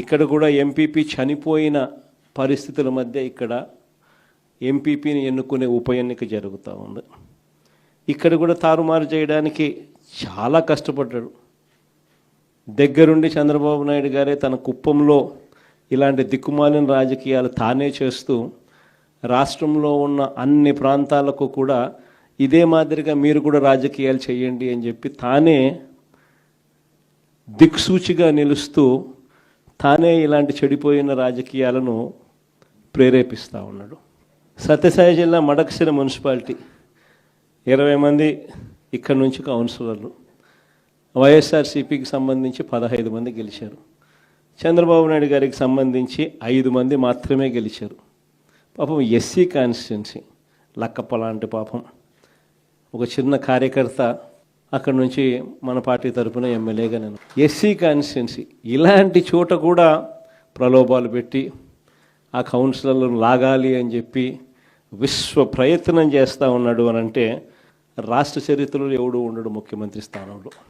ఇక్కడ కూడా ఎంపీపీ చనిపోయిన పరిస్థితుల మధ్య ఇక్కడ ఎంపీపీని ఎన్నుకునే ఉప ఎన్నిక జరుగుతూ ఉంది. ఇక్కడ కూడా తారుమారు చేయడానికి చాలా కష్టపడ్డాడు. దగ్గరుండి చంద్రబాబు నాయుడు గారే తన కుప్పంలో ఇలాంటి దిక్కుమాలిన రాజకీయాలు తానే చేస్తూ రాష్ట్రంలో ఉన్న అన్ని ప్రాంతాలకు కూడా ఇదే మాదిరిగా మీరు కూడా రాజకీయాలు చేయండి అని చెప్పి తానే దిక్సూచిగా నిలుస్తూ తానే ఇలాంటి చెడిపోయిన రాజకీయాలను ప్రేరేపిస్తూ ఉన్నాడు. సత్యసాయి జిల్లా మడకశిర మున్సిపాలిటీ 20 మంది ఇక్కడ నుంచి కౌన్సిలర్లు, వైఎస్ఆర్సీపీకి సంబంధించి 15 మంది గెలిచారు. చంద్రబాబు నాయుడు గారికి సంబంధించి 5 మంది మాత్రమే గెలిచారు. పాపం ఎస్సీ కాన్స్టిట్యున్సీ లక్కప్ప లాంటి పాపం ఒక చిన్న కార్యకర్త అక్కడ నుంచి మన పార్టీ తరఫున ఎమ్మెల్యేగా నేను ఎస్సీ కాన్స్టిట్యున్సీ ఇలాంటి చోట కూడా ప్రలోభాలు పెట్టి ఆ కౌన్సిలర్లను లాగాలి అని చెప్పి విశ్వ ప్రయత్నం చేస్తూ ఉన్నాడు అని అంటే రాష్ట్ర చరిత్రలో ఎవడు ఉండడు ముఖ్యమంత్రి స్థానంలో.